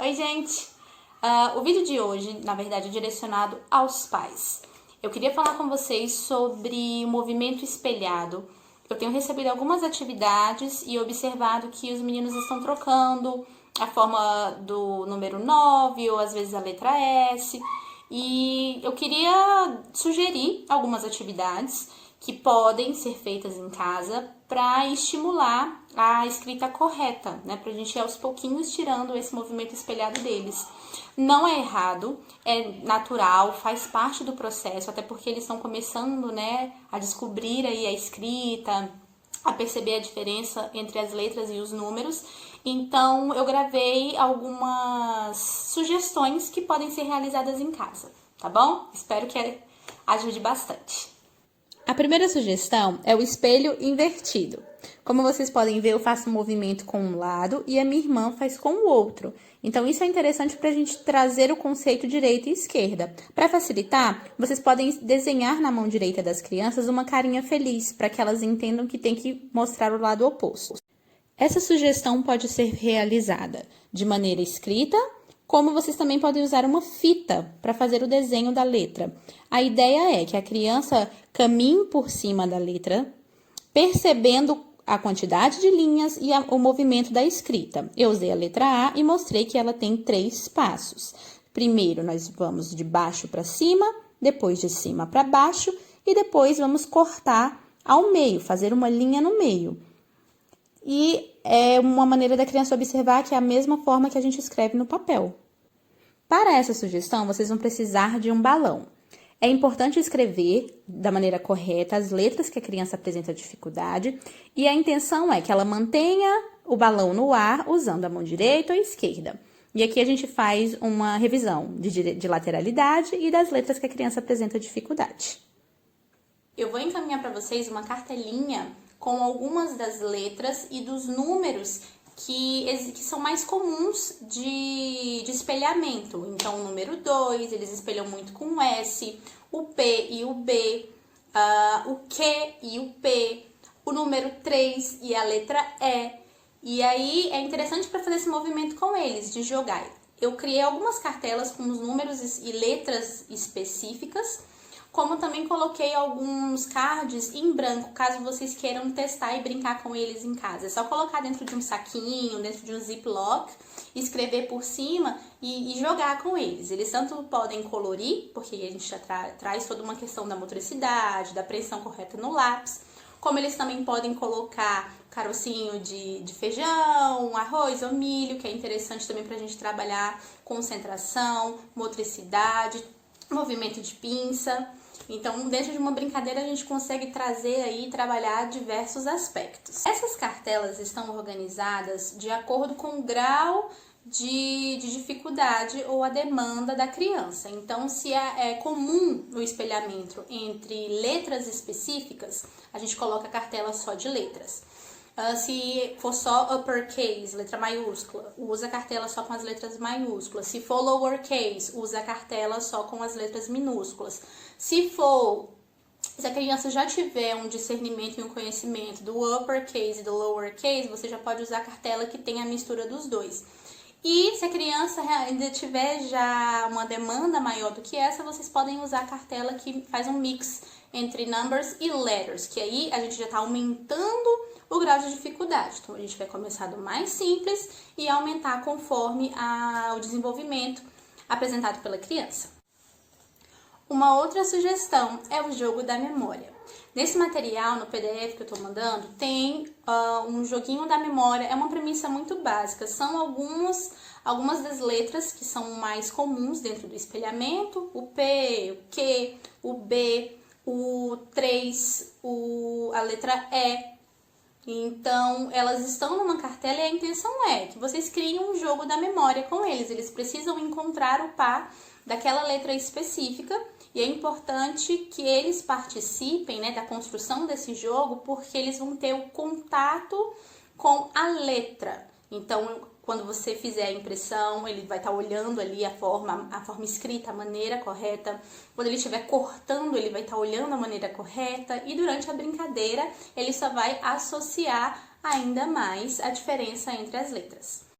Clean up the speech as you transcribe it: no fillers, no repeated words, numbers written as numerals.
Oi, gente! O vídeo de hoje, na verdade, é direcionado aos pais. Eu queria falar com vocês sobre o movimento espelhado. Eu tenho recebido algumas atividades e observado que os meninos estão trocando a forma do número 9 ou às vezes a letra S. E eu queria sugerir algumas atividades que podem ser feitas em casa para estimular a escrita correta, né? Para a gente ir aos pouquinhos tirando esse movimento espelhado deles. Não é errado, é natural, faz parte do processo, até porque eles estão começando, né, a descobrir aí a escrita, a perceber a diferença entre as letras e os números. Então, eu gravei algumas sugestões que podem ser realizadas em casa, tá bom? Espero que ajude bastante. A primeira sugestão é o espelho invertido. Como vocês podem ver, eu faço um movimento com um lado e a minha irmã faz com o outro. Então, isso é interessante para a gente trazer o conceito direita e esquerda. Para facilitar, vocês podem desenhar na mão direita das crianças uma carinha feliz, para que elas entendam que tem que mostrar o lado oposto. Essa sugestão pode ser realizada de maneira escrita, como vocês também podem usar uma fita para fazer o desenho da letra. A ideia é que a criança caminhe por cima da letra, percebendo a quantidade de linhas e o movimento da escrita. Eu usei a letra A e mostrei que ela tem 3 passos. Primeiro, nós vamos de baixo para cima, depois de cima para baixo e depois vamos cortar ao meio, fazer uma linha no meio. E é uma maneira da criança observar que é a mesma forma que a gente escreve no papel. Para essa sugestão, vocês vão precisar de um balão. É importante escrever da maneira correta as letras que a criança apresenta dificuldade e a intenção é que ela mantenha o balão no ar usando a mão direita ou esquerda. E aqui a gente faz uma revisão de lateralidade e das letras que a criança apresenta dificuldade. Eu vou encaminhar para vocês uma cartelinha com algumas das letras e dos números que são mais comuns de espelhamento. Então, o número 2, eles espelham muito com o S, o P e o B, o Q e o P, o número 3 e a letra E. E aí, é interessante para fazer esse movimento com eles, de jogar. Eu criei algumas cartelas com os números e letras específicas, como também coloquei alguns cards em branco, caso vocês queiram testar e brincar com eles em casa. É só colocar dentro de um saquinho, dentro de um ziplock, escrever por cima e jogar com eles. Eles tanto podem colorir, porque a gente já traz toda uma questão da motricidade, da pressão correta no lápis, como eles também podem colocar carocinho de feijão, arroz ou milho, que é interessante também pra gente trabalhar concentração, motricidade, movimento de pinça. Então, dentro de uma brincadeira, a gente consegue trazer aí e trabalhar diversos aspectos. Essas cartelas estão organizadas de acordo com o grau de dificuldade ou a demanda da criança. Então, se é comum o espelhamento entre letras específicas, a gente coloca a cartela só de letras. Se for só uppercase, letra maiúscula, usa a cartela só com as letras maiúsculas. Se for lowercase, usa a cartela só com as letras minúsculas. Se a criança já tiver um discernimento e um conhecimento do uppercase e do lowercase, você já pode usar a cartela que tem a mistura dos dois. E se a criança ainda tiver já uma demanda maior do que essa, vocês podem usar a cartela que faz um mix entre numbers e letters, que aí a gente já está aumentando o grau de dificuldade. Então, a gente vai começar do mais simples e aumentar conforme o desenvolvimento apresentado pela criança. Uma outra sugestão é o jogo da memória. Nesse material, no PDF que eu estou mandando, tem um joguinho da memória. É uma premissa muito básica. São algumas das letras que são mais comuns dentro do espelhamento. O P, o Q, o B, o 3, a letra E. Então, elas estão numa cartela e a intenção é que vocês criem um jogo da memória com eles. Eles precisam encontrar o par daquela letra específica e é importante que eles participem, né, da construção desse jogo, porque eles vão ter o contato com a letra. Então, quando você fizer a impressão, ele vai estar olhando ali a forma escrita, a maneira correta. Quando ele estiver cortando, ele vai estar olhando a maneira correta. E durante a brincadeira, ele só vai associar ainda mais a diferença entre as letras.